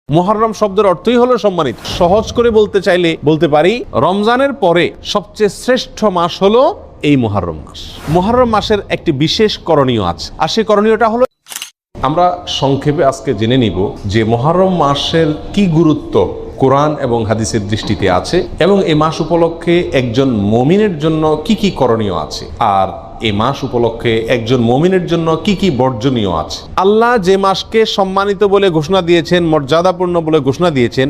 মুহররম শব্দের অর্থই হলো সম্মানিত। সহজ করে বলতে চাইলে বলতে পারি রমজানের পরে সবচেয়ে শ্রেষ্ঠ মাস হলো এই মুহররম মাস। মুহররম মাসের একটি বিশেষ করণীয় আছে, আর সেই করণীয়টা হলো আমরা সংক্ষেপে আজকে জেনে নিব যে মুহররম মাসের কি গুরুত্ব কোরআন এবং হাদিসের দৃষ্টিতে আছে, এবং এই মাস উপলক্ষে একজন মুমিনের জন্য কি কি করণীয় আছে, আর এই মাস উপলক্ষে একজন মুমিনের জন্য কি কি বর্জনীয় আছে। আল্লাহ যে মাসকে সম্মানিত বলে ঘোষণা দিয়েছেন, মর্যাদাপূর্ণ বলে ঘোষণা দিয়েছেন,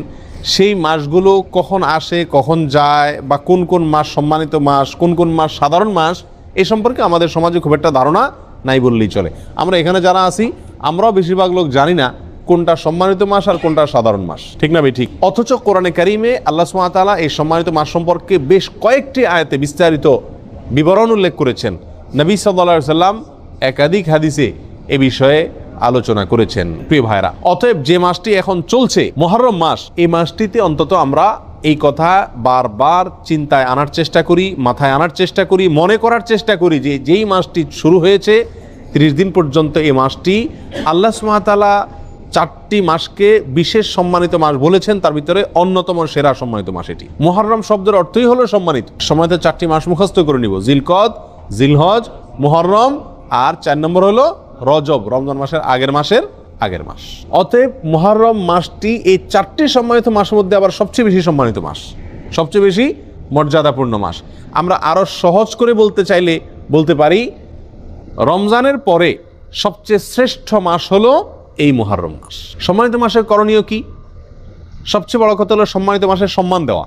সেই মাসগুলো কখন আসে কখন যায়, বা কোন কোন মাস সম্মানিত মাস, কোন কোন মাস সাধারণ মাস, এই সম্পর্কে আমাদের সমাজে খুব একটা ধারণা নাই বললেই চলে। আমরা এখানে যারা আছি আমরাও বেশিরভাগ লোক জানি না কোনটা সম্মানিত মাস আর কোনটা সাধারণ মাস, ঠিক না ভাই? ঠিক। অথচ কোরআনে কারিমে আল্লাহ সুবহানাহু ওয়া তাআলা এই সম্মানিত মাস সম্পর্কে বেশ কয়েকটি আয়াতে বিস্তারিত বিবরণ উল্লেখ করেছেন। নবী সাল্লাল্লাহু আলাইহি সাল্লাম একাধিক হাদিসে এ বিষয়ে আলোচনা করেছেন। প্রিয় ভাইরা, অতএব যে মাসটি এখন চলছে মুহররম মাস, এই মাসটিতে অন্তত আমরা এই কথা বারবার চিন্তায় আনার চেষ্টা করি, মাথায় আনার চেষ্টা করি, মনে করার চেষ্টা করি যে যেই মাসটি শুরু হয়েছে 30 দিন পর্যন্ত এই মাসটি আল্লাহ সুবহানাহু ওয়া তাআলা 4টি মাসকে বিশেষ সম্মানিত মাস বলেছেন, তার ভিতরে অন্যতম সেরা সম্মানিত মাস এটি। মুহররম শব্দের অর্থই হলো সম্মানিত। সম্মানিত 4টি মাস মুখস্থ করে নিব: জিলকদ, জিলহজ, মুহররম, আর 4 নম্বর হলো রজব, রমজান মাসের আগের মাস। অতএব মুহররম মাসটি এই 4টি সম্মানিত মাসের মধ্যে আবার সবচেয়ে বেশি সম্মানিত মাস, সবচেয়ে বেশি মর্যাদাপূর্ণ মাস। আমরা আরো সহজ করে বলতে চাইলে বলতে পারি রমজানের পরে সবচেয়ে শ্রেষ্ঠ মাস হলো এই মুহররম মাস। সম্মানিত মাসের করণীয় কি? সবচেয়ে বড় কথা হলো সম্মানিত মাসের সম্মান দেওয়া।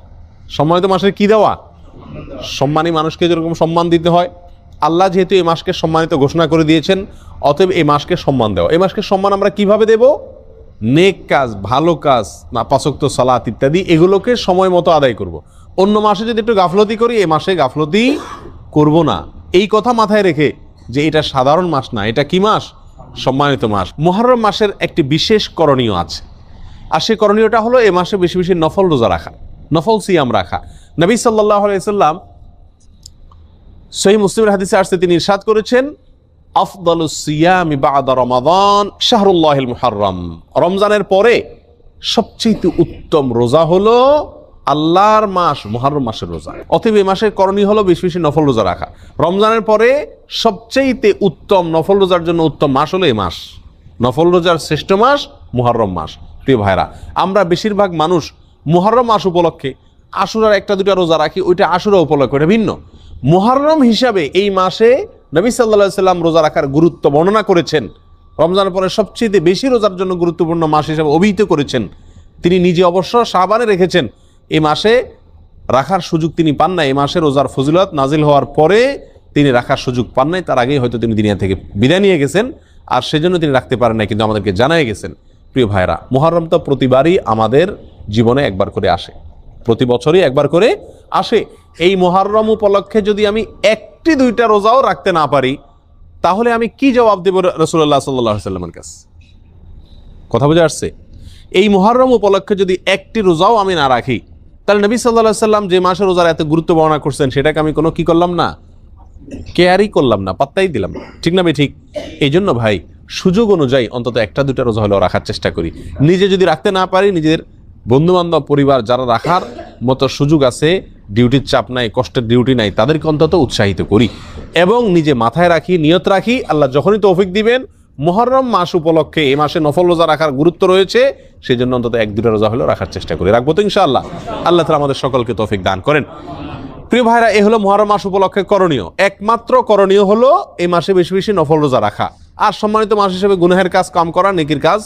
সম্মানিত মাসের কি দেওয়া? সম্মানী মানুষকে যেরকম সম্মান দিতে হয়, আল্লাহ যেহেতু এই মাসকে সম্মানিত ঘোষণা করে দিয়েছেন, অতএব এই মাসকে সম্মান দেওয়া। এই মাসকে সম্মান আমরা কিভাবে দেব? নেক কাজ, ভালো কাজ, না পাঁচ ওয়াক্ত সালাত ইত্যাদি, এগুলোকে সময় মতো আদায় করব। অন্য মাসে যদি একটু গাফলতি করি, এই মাসে গাফলতি করব না। এই কথা মাথায় রেখে যে এটা সাধারণ মাস না, এটা কি মাস? সম্মানিত মাস। মুহররম মাসের একটি বিশেষ করণীয় আছে, আর সেই করণীয়টা হলো এই মাসে বেশি বেশি নফল রোজা রাখা, নফল সিয়াম রাখা। নবী সাল্লাল্লাহু আলাইহি সাল্লাম সহিহ মুসলিমের হাদিসে আসছে, তিনি ইরশাদ করেছেন, আফদালুস সিয়ামি বা'দা রমাদান শাহরুল্লাহিল মুহররম। রমজানের পরে সবচেয়ে উত্তম রোজা হলো আল্লাহর মাস মুহররম মাসের রোজা। অতএব এই মাসের করণীয় হলো বেশি বেশি নফল রোজা রাখা। রমজানের পরে সবচেয়ে উত্তম নফল রোজার জন্য উত্তম মাস হলো এই মাস। নফল রোজার শ্রেষ্ঠ মাস মুহররম মাস। প্রিয় ভাইরা, আমরা বেশিরভাগ মানুষ মুহররম মাস উপলক্ষে আশুরার 1-2টা রোজা রাখি, ওইটা আশুরা উপলক্ষে, ওটা ভিন্ন। মুহররম হিসাবে এই মাসে নবী সাল্লাল্লাহু আলাইহি সাল্লাম রোজা রাখার গুরুত্ব বর্ণনা করেছেন। রমজানের পরে সবচেয়ে বেশি রোজার জন্য গুরুত্বপূর্ণ মাস হিসাবে অভিহিত করেছেন। তিনি নিজে অবশ্য শাবানে রেখেছেন, এই মাসে রাখার সুযোগ তিনি পান নাই। এই মাসে রোজার ফজিলত নাজিল হওয়ার পরে তিনি রাখার সুযোগ পান নাই, তার আগেই হয়তো তিনি দুনিয়া থেকে বিদায় নিয়ে গেছেন, আর সেজন্য তিনি রাখতে পারেন নাই, কিন্তু আমাদেরকে জানাই গেছেন। প্রিয় ভাইরা, মুহররম তো প্রতিবারই আমাদের জীবনে একবার করে আসে, প্রতি বছরই একবার করে আসে। এই মুহররম উপলক্ষে যদি আমি 1-2টা রোজাও রাখতে না পারি, তাহলে আমি কি জবাব দেব রাসূলুল্লাহ সাল্লাল্লাহু আলাইহি ওয়াসাল্লামের কাছে? কথা বুঝে আসছে? এই মুহররম উপলক্ষে যদি 1টি রোজাও আমি না রাখি, তাহলে নবী সাল্লাল্লাহু আলাইহি ওয়াসাল্লাম যে মাসে রোজার এত গুরুত্ব বর্ণনা করছেন, সেটাকে আমি কোনো কি করলাম না, কেয়ারই করলাম না, পাত্তাই দিলাম না, ঠিক না ভাই? ঠিক। এই জন্য ভাই, সুযোগ অনুযায়ী অন্তত 1-2টা রোজা হলেও রাখার চেষ্টা করি। নিজে যদি রাখতে না পারি, নিজের বন্ধুবান্ধব পরিবার যারা রাখার মতো সুযোগ আছে, ডিউটির চাপ নাই, কষ্টের ডিউটি নাই, তাদেরকে অন্তত উৎসাহিত করি, এবং নিজে মাথায় রাখি, নিয়ত রাখি, আল্লাহ যখনই তৌফিক দিবেন মুহররম মাস উপলক্ষে এই মাসে নফল রোজা রাখার গুরুত্ব রয়েছে, সেই জন্য অন্তত 1-2টা রোজা হলেও রাখার চেষ্টা করি। রাখবো তো ইনশাআল্লাহ। আল্লাহ তাআলা আমাদের সকলকে তৌফিক দান করেন। প্রিয় ভাইরা, এই হলো মুহররম মাস উপলক্ষে করণীয়। একমাত্র করণীয় হলো এই মাসে বেশি বেশি নফল রোজা রাখা, আর সম্মানিত মাস হিসেবে গুনাহের কাজ কম করা, নেকির কাজ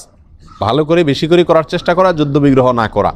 ভালো করে বেশি করে করার চেষ্টা করা, যুদ্ধ বিগ্রহ না করা।